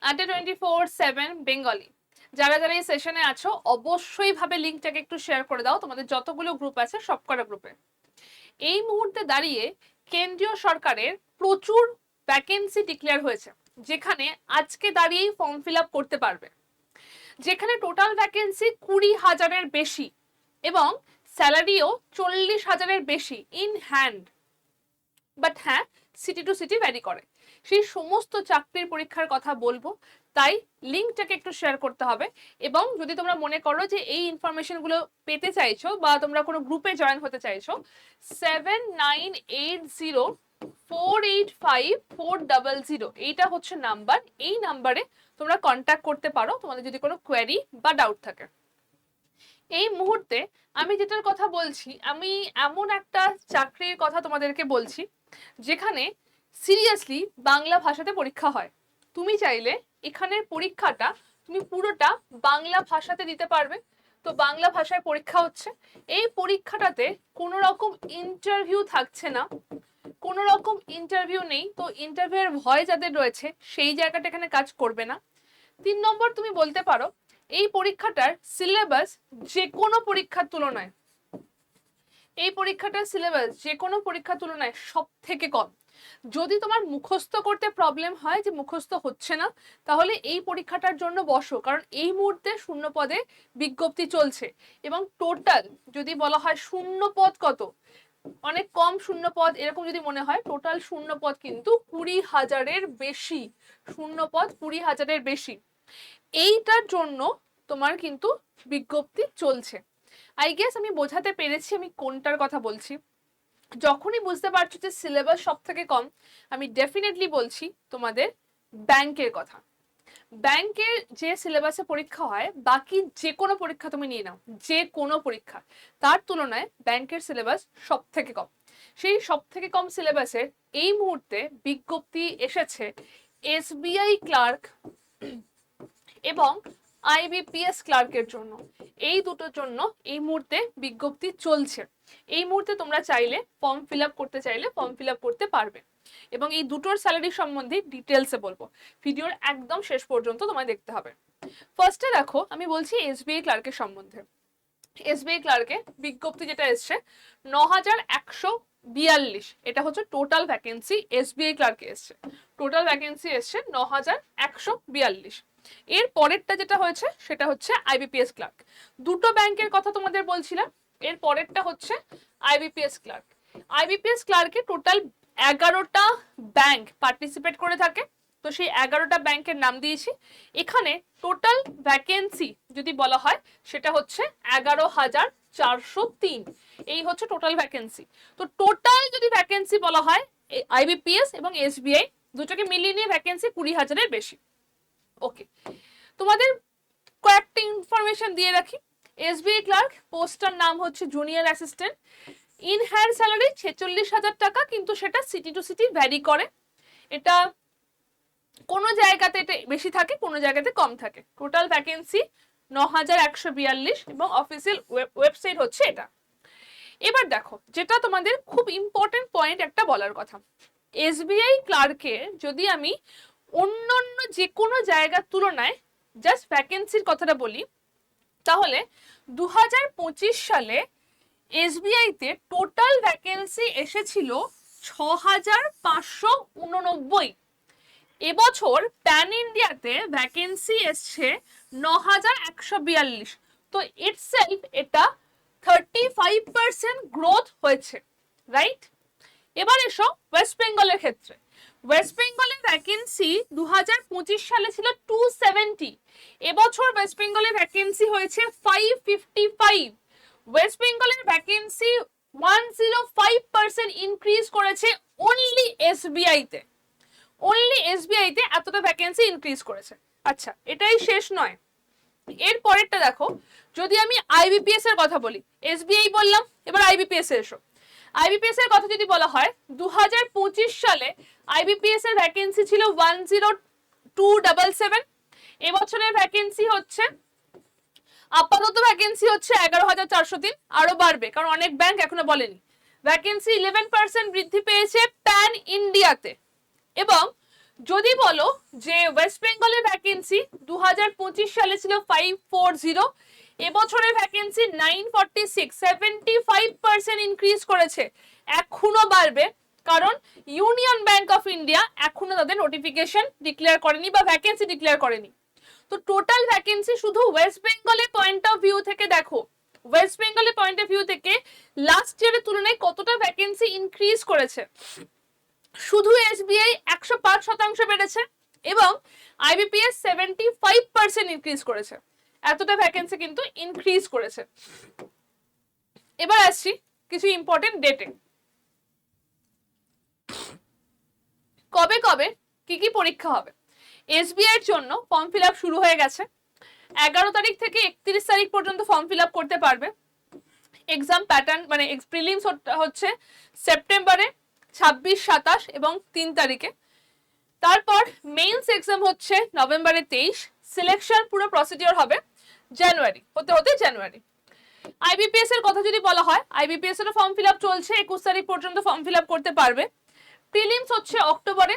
24/7 Bengali যারা যারা এই সেশনে আছো অবশ্যই ভাবে লিঙ্কটাকে একটু শেয়ার করে দাও তোমাদের যতগুলো গ্রুপ আছে সবকটা গ্রুপে। এই মুহূর্তে দাঁড়িয়ে কেন্দ্রীয় সরকারের প্রচুর ভ্যাকেন্সি ডিক্লেয়ার হয়েছে, যেখানে আজকে দাঁড়িয়েই ফর্ম ফিল আপ করতে পারবে, যেখানে টোটাল ভ্যাকেন্সি 20,000-এর বেশি এবং স্যালারিও 40,000-এর বেশি ইন হ্যান্ড। বাট হ্যাঁ, সিটি টু সিটি ভ্যারি করে। সেই সমস্ত চাকরির পরীক্ষার কথা বলবো, তাই লিঙ্কটাকে একটু শেয়ার করতে হবে। এবং যদি তোমরা মনে করো যে এই ইনফরমেশনগুলো পেতে চাইছো বা তোমরা কোনো গ্রুপে জয়েন হতে চাইছো, 7980485400 এইটা হচ্ছে নাম্বার। এই নাম্বারে তোমরা কন্ট্যাক্ট করতে পারো তোমাদের যদি কোনো কোয়েরি বা ডাউট থাকে। এই মুহূর্তে আমি যেটার কথা বলছি, আমি এমন একটা চাকরির কথা তোমাদেরকে বলছি যেখানে সিরিয়াসলি বাংলা ভাষাতে পরীক্ষা হয়। তুমি চাইলে এখানের পরীক্ষাটা তুমি পুরোটা বাংলা ভাষাতে দিতে পারবে। তো বাংলা ভাষায় পরীক্ষা হচ্ছে। এই পরীক্ষাটাতে কোনো রকম ইন্টারভিউ থাকছে না, কোনো রকম ইন্টারভিউ নেই। তো ইন্টারভিউয়ের ভয় যাদের রয়েছে সেই জায়গাটা এখানে কাজ করবে না। 3 নম্বর, তুমি বলতে পারো এই পরীক্ষাটার সিলেবাস যে কোনো পরীক্ষার তুলনায়, এই পরীক্ষাটার সিলেবাস যে কোনো পরীক্ষার তুলনায় সব থেকে কম। যদি তোমার মুখস্থ করতে প্রবলেম হয় যে মুখস্থ হচ্ছে না, তাহলে এই পরীক্ষাটার জন্য বসো, কারণ এই মুহূর্তে শূন্য পদে বিজ্ঞপ্তি চলছে। এবং টোটাল যদি বলা হয় শূন্য পদ কত, অনেক কম শূন্য পদ এরকম যদি মনে হয়, টোটাল শূন্য পদ কিন্তু 20,000-এর বেশি। শূন্য পদ 20,000-এর বেশি। এইটার জন্য তোমার কিন্তু বিজ্ঞপ্তি চলছে। আই গেস আমি বোঝাতে পেরেছি আমি কোনটার কথা বলছি। যখনই বুঝতে পারছো যে সিলেবাস সব থেকে কম, আমি ডেফিনেটলি বলছি তোমাদের ব্যাংকের কথা। ব্যাংকের যে সিলেবাসে পরীক্ষা হয়, বাকি যে কোনো পরীক্ষা তুমি নিয়ে নাও, যে কোনো পরীক্ষা, তার তুলনায় ব্যাংকের সিলেবাস সব থেকে কম। সেই সব থেকে কম সিলেবাসের এই মুহূর্তে বিজ্ঞপ্তি এসেছে এসবিআই ক্লার্ক এবং আইবিপিএস ক্লার্কের জন্য। এই দুটোর জন্য এই মুহূর্তে বিজ্ঞপ্তি চলছে। এই মুহূর্তে তোমরা চাইলে ফর্ম ফিল আপ করতে চাইলে ফর্ম ফিল আপ করতে পারবে। এবং এই দুটোর স্যালারি সম্বন্ধে ডিটেলসে বলবো, ভিডিওর একদম শেষ পর্যন্ত তোমায় দেখতে হবে। ফার্স্টে দেখো, আমি বলছি এসবিআই ক্লার্কের সম্বন্ধে। এসবিআই ক্লার্কে বিজ্ঞপ্তি যেটা এসছে 9,142, এটা হচ্ছে টোটাল ভ্যাকেন্সি। এসবিআই ক্লার্কে এসছে টোটাল ভ্যাকেন্সি এসছে 9,142। এর পরেরটা যেটা হয়েছে সেটা হচ্ছে আইবিপিএস ক্লার্ক। দুটো ব্যাংকের কথা তোমাদের বলছিলাম, এর পরেরটা হচ্ছে আইবিপিএস ক্লার্ক। আইবিপিএস ক্লার্কে টোটাল 11টা ব্যাংক পার্টিসিপেট করে থাকে। তো সেই 11টা ব্যাংকের নাম দিয়েছি। এখানে টোটাল ভ্যাকেন্সি যদি বলা হয় সেটা হচ্ছে 11,403। এই হচ্ছে টোটাল ভ্যাকেন্সি। তো টোটাল যদি ভ্যাকেন্সি বলা হয় আইবিপিএস এবং এসবিআই দুটোকে মিলিয়ে নিয়ে ভ্যাকেন্সি 20,000-এর বেশি। ওকে, তোমাদের কয়েকটা ইনফরমেশন দিয়ে রাখি। এসবিআই ক্লার্ক পোস্টার নাম হচ্ছে junior assistant. In hand salary 46,000 টাকা, কিন্তু সেটা সিটি টু সিটি ভ্যারি করে। এটা কোনো জায়গাতে এটা বেশি থাকে, কোনো জায়গাতে কম থাকে। টোটাল ভ্যাকেন্সি 9,142 এবং অফিসিয়াল ওয়েবসাইট হচ্ছে এটা। এবার দেখো, যেটা তোমাদের খুব ইম্পর্টেন্ট পয়েন্ট একটা বলার কথা, এসবিআই ক্লার্কে যদি আমি অন্যান্য যে কোনো জায়গার তুলনায় জাস্ট ভ্যাকেন্সির কথাটা বলি, তাহলে 2025 সালে এসবিআইতে টোটাল ভ্যাকেন্সি এসেছিল 6,589। এবছর প্যান ইন্ডিয়াতে ভ্যাকেন্সি এসছে 9,142। তো ইটসেলফ এটা 35% গ্রোথ হয়েছে, রাইট? এবার এসো ওয়েস্ট বেঙ্গলের ক্ষেত্রে। ওয়েস্ট বেঙ্গলের ভ্যাকেন্সি 2025 সালে ছিল 270। এবছর ওয়েস্ট বেঙ্গলের ভ্যাকেন্সি হয়েছে 555। ওয়েস্ট বেঙ্গলের ভ্যাকেন্সি 105% ইনক্রিজ করেছে অনলি এসবিআই তে। অনলি এসবিআই তে এতটা ভ্যাকেন্সি ইনক্রিজ করেছে। আচ্ছা, এটাই শেষ নয়, এর পরেরটা দেখো। যদি আমি আইবিপিএস এর কথা বলি, এসবিআই বললাম, এবার আইবিপিএস এ এসো। আইবিপিএস এর কথা যদি বলা হয়, 2025 সালে আইবিপিএস এর ভ্যাকেন্সি ছিল 10277। এবছরের ভ্যাকেন্সি হচ্ছে, আপাতত ভ্যাকেন্সি হচ্ছে 11,403। আরো বাড়বে কারণ অনেক ব্যাংক এখনো বলেনি। ভ্যাকেন্সি 11% বৃদ্ধি পেয়েছে প্যান ইন্ডিয়াতে। এবং যদি বলো যে ওয়েস্ট বেঙ্গলের ভ্যাকেন্সি 2025 সালে ছিল 540, এবছরের ভ্যাকেন্সি 946, 75% ইনক্রিজ করেছে, এখনো বাড়বে, কারণ ইউনিয়ন ব্যাংক অফ ইন্ডিয়া এখনো তাদের নোটিফিকেশন ডিক্লেয়ার করেনি বা ভ্যাকেন্সি ডিক্লেয়ার করেনি। তো টোটাল ভ্যাকেন্সি শুধু ওয়েস্ট বেঙ্গলের পয়েন্ট অফ ভিউ থেকে দেখো, ওয়েস্ট বেঙ্গলের পয়েন্ট অফ ভিউ থেকে লাস্ট ইয়ারের তুলনায় কতটা ভ্যাকেন্সি ইনক্রিজ করেছে। শুধু এসবিআই 105% বেড়েছে এবং আইবিপিএস 75% ইনক্রিজ করেছে, এতটা ভ্যাকেন্সি কিন্তু ইনক্রিজ করেছে। এবার আসছি কিছু ইম্পর্টেন্ট ডেটে, কবে কবে কি কি পরীক্ষা হবে। এসবিআই এর জন্য ফর্ম ফিল আপ শুরু হয়ে গেছে, 11 তারিখ থেকে 31 তারিখ পর্যন্ত ফর্ম ফিল আপ করতে পারবে। এক্সাম প্যাটার্ন মানে প্রিলিমস হচ্ছে সেপ্টেম্বরে 26, 27 এবং 3 তারিখে। তারপর মেইনস এক্সাম হচ্ছে নভেম্বরে 23, সিলেকশন পুরো প্রসিডিওর হবে জানুয়ারি, হতে হতে জানুয়ারি। আইবিপিএস এর কথা যদি বলা হয়, আইবিপিএস এর ফর্ম ফিল আপ চলছে, 21 তারিখ পর্যন্ত ফর্ম ফিল আপ করতে পারবে। প্রিলিমস হচ্ছে অক্টোবরে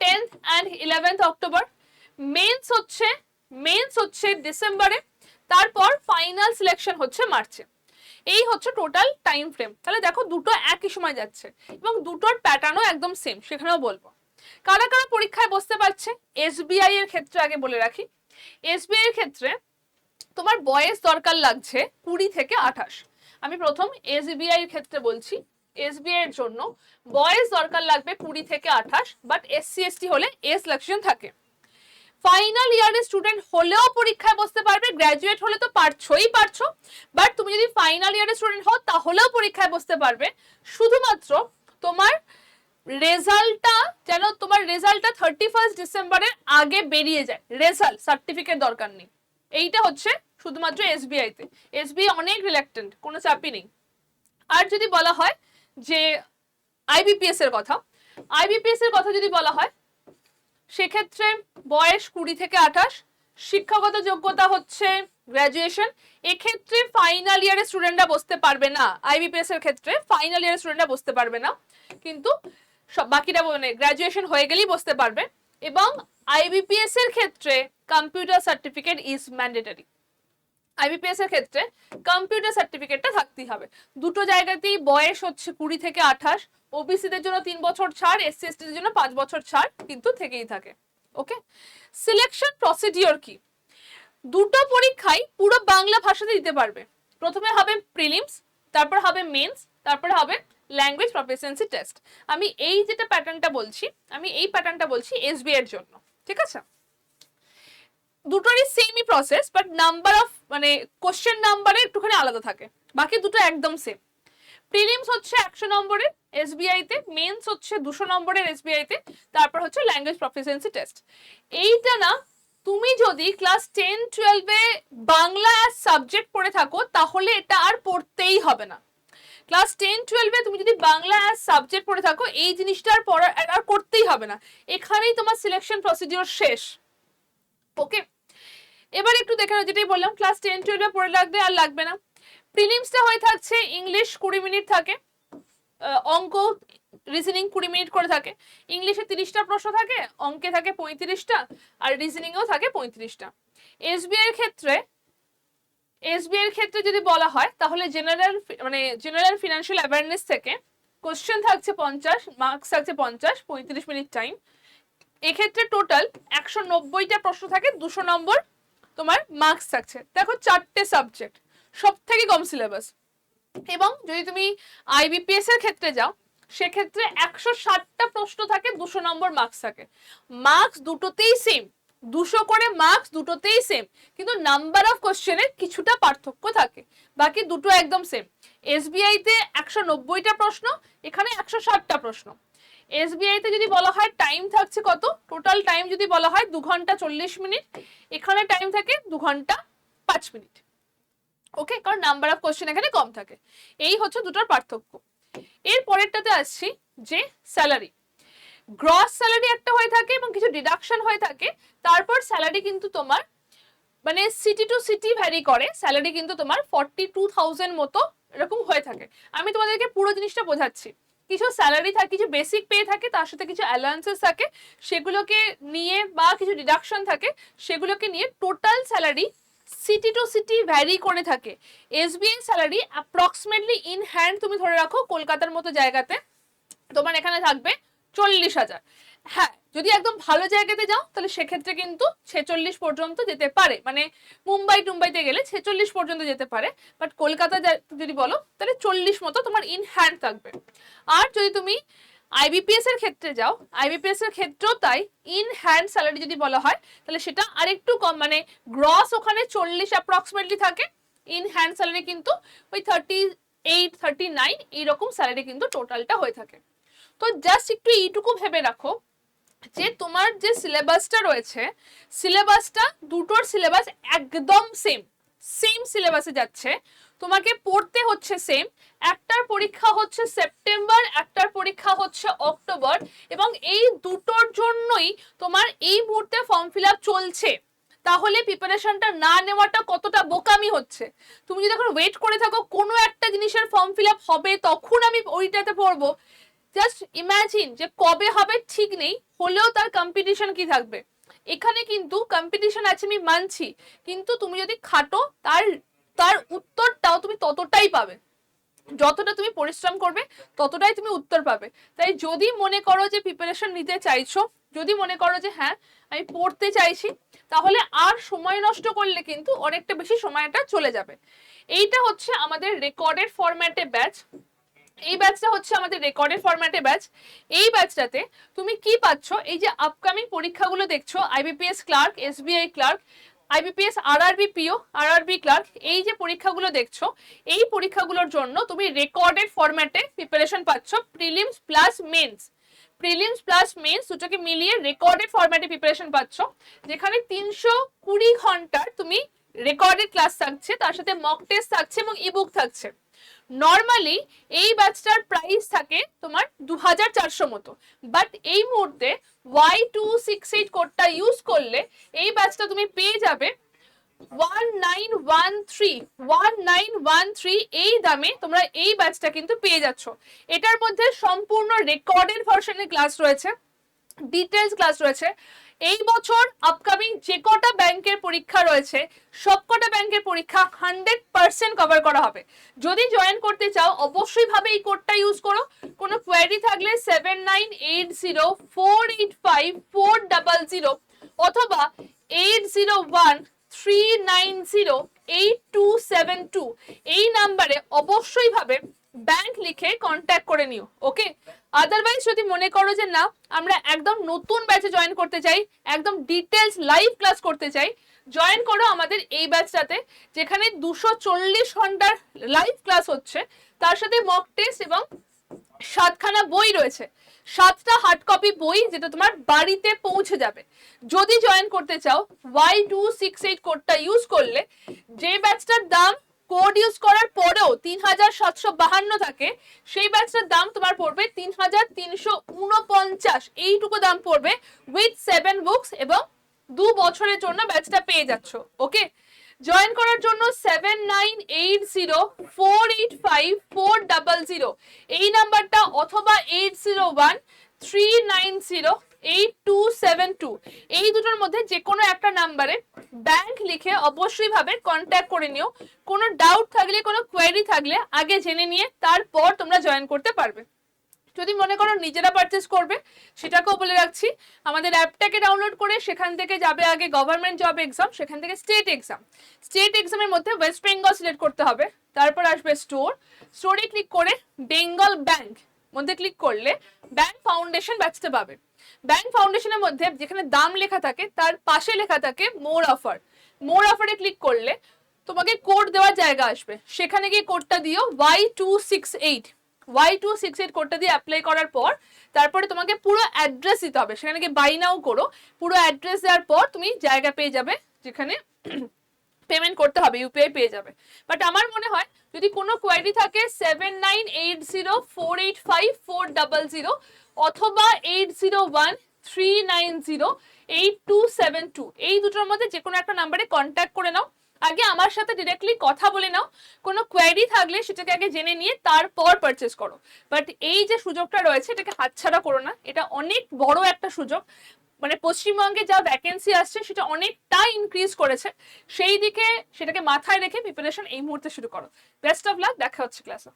10th and 11th October, means হচ্ছে ডিসেম্বরে, তারপর ফাইনাল সিলেকশন হচ্ছে মার্চে। এই হচ্ছে টোটাল টাইম ফ্রেম। তাহলে দেখো দুটো একই সময় যাচ্ছে এবং দুটোর প্যাটার্নও একদম সেম, সেখানেও বলবো। কারা কারা পরীক্ষায় বসতে পারছে এসবিআই এর ক্ষেত্রে আগে বলে রাখি। এসবিআই এর ক্ষেত্রে তোমার বয়স দরকার লাগছে 20 থেকে 28। আমি প্রথম এসবিআই এর ক্ষেত্রে বলছি, এসবিআই এর জন্য বয়স দরকার লাগবে 20 থেকে 28, বাট এসসি এসটি হলে এজ সিলেকশন থাকে। ফাইনাল ইয়ারের স্টুডেন্ট হলেও পরীক্ষায় বসতে পারবে, গ্র্যাজুয়েট হলে তো পারছো, বাট তুমি যদি ফাইনাল ইয়ারের স্টুডেন্ট হও তাহলেও পরীক্ষায় বসতে পারবে। শুধুমাত্র তোমার রেজাল্টটা যেন তোমার রেজাল্টটা 31 ডিসেম্বরের আগে বেরিয়ে যায়, রেজাল্ট সার্টিফিকেট দরকার নেই। এইটা হচ্ছে শুধুমাত্র এসবিআই তে। এসবিআই অনেক রিল্যাক্টেন্ট, কোনো চাপই নেই। আর যদি বলা হয় যে আইবিপিএস এর কথা, আইবিপিএস এর কথা যদি বলা হয় সেক্ষেত্রে বয়স 20 থেকে 28, শিক্ষাগত যোগ্যতা হচ্ছে গ্র্যাজুয়েশন। এক্ষেত্রে ফাইনাল ইয়ারের স্টুডেন্টরা বসতে পারবে না, আইবিপিএস এর ক্ষেত্রে ফাইনাল ইয়ারের স্টুডেন্টরা বসতে পারবে না, কিন্তু সব বাকিরা মানে গ্র্যাজুয়েশন হয়ে গেলেই বসতে পারবে। এবং আইবিপিএস এর ক্ষেত্রে computer certificate is mandatory, IBPS এর ক্ষেত্রে কম্পিউটার সার্টিফিকেটটা থাকতেই হবে। দুটো জায়গাতেই বয়স হচ্ছে 20 থেকে 28, ওবিসিদের জন্য 3 বছর ছাড়, এসসি এসটিদের জন্য 5 বছর ছাড় কিন্তু থেকেই থাকে। ওকে, সিলেকশন প্রসিডিওর কি? দুটো পরীক্ষাই পুরো বাংলা ভাষাতে দিতে পারবে। প্রথমে হবে প্রিলিমস, তারপর হবে মেন্স, তারপর হবে ল্যাঙ্গুয়েজ প্রফিসিয়েন্সি টেস্ট। আমি এই যেটা প্যাটার্নটা বলছি, আমি এই প্যাটার্নটা বলছি এসবিআই এর জন্য, ঠিক আছে? দুটোরই সেমই প্রসেস, বাট নাম্বার অফ মানে কোশ্চেন নাম্বারে একটুখানি আলাদা থাকে, বাকি দুটো একদম সেম। প্রিলিমস হচ্ছে 100 নম্বরের এসবিআই তে, মেন্স হচ্ছে 200 নম্বরের এসবিআই তে, তারপর হচ্ছে ল্যাঙ্গুয়েজ প্রফিসিয়েন্সি টেস্ট। এইটা না তুমি যদি ক্লাস 10-12 এ বাংলা অ্যাজ সাবজেক্ট পড়ে থাকো তাহলে এটা আর পড়তেই হবে না। ক্লাস 10-12 এ তুমি যদি বাংলা অ্যাজ সাবজেক্ট পড়ে থাকো এই জিনিসটা আর পড়া আর করতেই হবে না, এখানেই তোমার সিলেকশন প্রসিডিওর শেষ। ওকে, এবার একটু দেখে নাও, যেটাই বললাম ক্লাস 10-12 এ পড়ে লাগবে আর লাগবে না। প্রিলিমসটা হয়ে থাকছে ইংলিশ 20 মিনিট থাকে, অঙ্ক রিজনিং 20 মিনিট করে থাকে, ইংলিশে 30টা প্রশ্ন থাকে, অঙ্কে থাকে 35টা, আর রিজনিংও থাকে 35টা। এসবিআই এর ক্ষেত্রে যদি বলা হয় তাহলে জেনারেল ফিনান্সিয়াল অ্যাওয়ারনেস থেকে কোশ্চেন থাকছে 50, মার্কস থাকছে 50, 35 মিনিট টাইম। এক্ষেত্রে টোটাল 190টা প্রশ্ন থাকে, 200 নম্বর তোমার মার্কস থাকছে। দেখো 4টে সাবজেক্ট, সব থেকে কম সিলেবাস। এবং যদি তুমি আইবিপিএস এর ক্ষেত্রে যাও সেক্ষেত্রে 160টা প্রশ্ন থাকে, 200 নম্বর মার্কস থাকে। মার্কস দুটোতেই সেম, 200 করে মার্কস দুটোতেই সেম, কিন্তু নাম্বার অফ কোশ্চেনের কিছুটা পার্থক্য থাকে, বাকি দুটো একদম সেম। এসবিআই তে 190টা প্রশ্ন, এখানে 160টা প্রশ্ন। এসবিআই তে যদি বলা হয় টাইম থাকছে কত, টোটাল টাইম যদি বলা হয় 2 ঘন্টা 40 মিনিট, এখানে টাইম থাকে 2 ঘন্টা 5 মিনিট। ওকে, কারণ নাম্বার অফ কোশ্চেন এখানে কম থাকে। এই হচ্ছে দুটোর পার্থক্য। এর পরেরটাতে আসছি যে স্যালারি, গ্রস স্যালারি একটা হয়ে থাকে এবং কিছু ডিডাকশন হয়ে থাকে। তারপর স্যালারি কিন্তু তোমার মানে সিটি টু সিটি ভ্যারি করে, স্যালারি কিন্তু তোমার 42,000 মতো এরকম হয়ে থাকে। আমি তোমাদেরকে পুরো জিনিসটা বোঝাচ্ছি, কিছু স্যালারি থাকে, কিছু বেসিক পে থাকে, তার সাথে কিছু অ্যালাউন্সেস থাকে, সেগুলোকে নিয়ে বা কিছু ডিডাকশন থাকে, সেগুলোকে নিয়ে total salary city to city vary করে থাকে। SBI salary approximately in hand তুমি ধরে রাখো কলকাতার মতো জায়গাতে তোমার এখানে থাকবে 40,000। হ্যাঁ, যদি একদম ভালো জায়গাতে যাও তাহলে সেক্ষেত্রে কিন্তু 46 পর্যন্ত যেতে পারে, মানে মুম্বাইতে গেলে 46 পর্যন্ত যেতে পারে। বাট কলকাতা যদি বলো তাহলে 40 মতো তোমার ইন হ্যান্ড থাকবে। আর যদি তুমি আইবিপিএস এর ক্ষেত্রে যাও, আইবিপিএস এর ক্ষেত্রেও তাই, ইন হ্যান্ড স্যালারি যদি বলা হয় তাহলে সেটা আরেকটু কম, মানে গ্রস ওখানে 40 অ্যাপ্রক্সিমেটলি থাকে, ইন হ্যান্ড স্যালারি কিন্তু ওই 38 39 এইরকম স্যালারি কিন্তু টোটালটা হয়ে থাকে। তো জাস্ট একটু এইটুকু ভেবে রাখো যে তোমার যে সিলেবাসটা রয়েছে, সিলেবাসটা দুটোর সিলেবাস একদম সেম সিলেবাসে যাচ্ছে, তোমাকে পড়তে হচ্ছে সেম। একটার পরীক্ষা হচ্ছে সেপ্টেম্বর, একটার পরীক্ষা হচ্ছে অক্টোবর, এবং এই দুটোর জন্যই তোমার এই মুহূর্তে ফর্ম ফিল আপ চলছে। তাহলে প্রিপারেশনটা না নেওয়াটা কতটা বোকামি হচ্ছে। তুমি যদি এখন ওয়েট করে থাকো কোনো একটা জিনিসের ফর্ম ফিল আপ হবে তখন আমি ওইটাতে পড়বো, জাস্ট ইমাজিন যে কবে হবে ঠিক নেই, হলেও তার কম্পিটিশন কি থাকবে। এখানে কিন্তু কম্পিটিশন আছে আমি মানছি, কিন্তু তুমি যদি খাটো তার তার উত্তরটাও তুমি ততটাই পাবে, যতটা তুমি পরিশ্রম করবে ততটাই তুমি উত্তর পাবে। তাই যদি মনে করো যে প্রিপারেশন নিতে চাইছো, যদি মনে করো যে হ্যাঁ আমি পড়তে চাইছি, তাহলে আর সময় নষ্ট করলে কিন্তু অনেকটা বেশি সময়টা চলে যাবে। এইটা হচ্ছে আমাদের রেকর্ডেড ফরম্যাটে ব্যাচ। এই ব্যাচটা হচ্ছে আমাদের রেকর্ডেড ফরম্যাটে ব্যাচ। এই ব্যাচটাতে তুমি কি পাচ্ছ, এই যে আপকামিং পরীক্ষাগুলো দেখছো, IBPS clerk, SBI clerk, IBPS RRB PO, RRB clerk, এই যে পরীক্ষাগুলো দেখছো, এই পরীক্ষাগুলোর জন্য তুমি রেকর্ডেড ফরম্যাটে প্রিপারেশন পাচ্ছ। Prelims plus men's, prelims plus men's দুটোকে মিলিয়ে রেকর্ডেড ফরম্যাটে প্রিপারেশন পাচ্ছ, যেখানে 320 ঘন্টার তুমি রেকর্ডেড ক্লাস থাকছে, তার সাথে মক টেস্ট থাকছে এবং ইবুক থাকছে। নর্মালি এই ব্যাচটার প্রাইস থাকে তোমার 2400 মতো, বাট এই মুহূর্তে Y268 কোডটা ইউজ করলে এই ব্যাচটা তুমি পেয়ে যাবে 1913 এই দামে তোমরা এই ব্যাচটা কিন্তু পেয়ে যাচ্ছ। এটার মধ্যে সম্পূর্ণ রেকর্ডেড ভার্সনের ক্লাস রয়েছে, ডিটেলস ক্লাস রয়েছে। এই বছর আপকামিং যে কটা ব্যাংকের পরীক্ষা রয়েছে সবকটা ব্যাংকের পরীক্ষা 100% কভার করা হবে। যদি জয়েন করতে চাও অবশ্যই ভাবে এই কোডটা ইউজ করো। কোনো কোয়েরি থাকলে 7980485400 অথবা 8013908272 এই নাম্বারে অবশ্যই ভাবে ব্যাংক লিখে কন্ট্যাক্ট করে নিও। ওকে, আদারওয়াইজ যদি মনে করো যে না আমরা একদম নতুন ব্যাচে জয়েন করতে চাই, একদম ডিটেলস লাইভ ক্লাস করতে চাই, জয়েন করো আমাদের এই ব্যাচটাতে, যেখানে 240 ঘন্টার লাইভ ক্লাস হচ্ছে, তার সাথে মক টেস্ট এবং 7খানা বই রয়েছে, 7টা হার্ড কপি বই যেটা তোমার বাড়িতে পৌঁছে যাবে। যদি জয়েন করতে চাও Y268 কোডটা ইউজ করলে, যে ব্যাচটার দাম কোড ইউজ করার পরেও 3752 থাকে, সেই ব্যাচটার দাম তোমার পড়বে 3349, এইটুকু দাম পড়বে উইথ 7 বুকস, এবং 2 বছরের জন্য ব্যাচটা পেয়ে যাচ্ছ। ওকে, জয়েন করার জন্য 7980485400 এই নাম্বারটা অথবা 8013908272 এই দুটোর মধ্যে যে কোনো একটা নাম্বারে ব্যাংক লিখে অবশ্যই ভাবে কন্ট্যাক্ট করে নিও। কোনো ডাউট থাকলে, কোনো কোয়েরি থাকলে আগে জেনে নিয়ে তারপর তোমরা জয়েন করতে পারবে। যদি মনে করো নিজেরা পারচেস করবে, সেটাকেও বলে রাখছি, আমাদের অ্যাপটাকে ডাউনলোড করে সেখান থেকে যাবে আগে গভর্নমেন্ট জব এক্সাম, সেখান থেকে স্টেট এক্সাম, স্টেট এক্সামের মধ্যে ওয়েস্ট বেঙ্গল সিলেক্ট করতে হবে, তারপর আসবে স্টোরে ক্লিক করে বেঙ্গল ব্যাংক মধ্যে ক্লিক করলে ব্যাংক ফাউন্ডেশন ব্যাচটা পাবে। ব্যাংক ফাউন্ডেশনের মধ্যে যেখানে দাম লেখা থাকে তার পাশে লেখা থাকে মোর অফার, মোর অফারে ক্লিক করলে তোমাকে কোড দেওয়ার জায়গা আসবে, সেখানে গিয়ে কোডটা দিও Y268 কোডটা দিয়ে অ্যাপ্লাই করার পর তারপরে তোমাকে পুরো অ্যাড্রেস দিতে হবে, সেখানে গিয়ে বাই নাও করো, পুরো অ্যাড্রেস দেওয়ার পর তুমি জায়গা পেয়ে যাবে যেখানে পেমেন্ট করতে হবে, ইউপিআই পেয়ে যাবে। বাট আমার মনে হয় যদি কোনো কোয়েরি থাকে 7980485400 অথবা 8013908272 এই দুটোর মধ্যে যে কোনো একটা নাম্বারে কন্ট্যাক্ট করে নাও। আগে আমার সাথে ডিরেক্টলি কথা বলে নাও, কোনো কোয়েরি থাকলে সেটাকে আগে জেনে নিয়ে তারপর পারচেস করো। বাট এই যে সুযোগটা রয়েছে এটাকে হাতছাড়া করো না, এটা অনেক বড় একটা সুযোগ। মানে পশ্চিমবঙ্গে যা ভ্যাকেন্সি আসছে সেটা অনেকটাই ইনক্রিজ করেছে, সেই দিকে সেটাকে মাথায় রেখে প্রিপারেশন এই মুহূর্তে শুরু করো। বেস্ট অফ লাক, দেখা হচ্ছে ক্লাসে।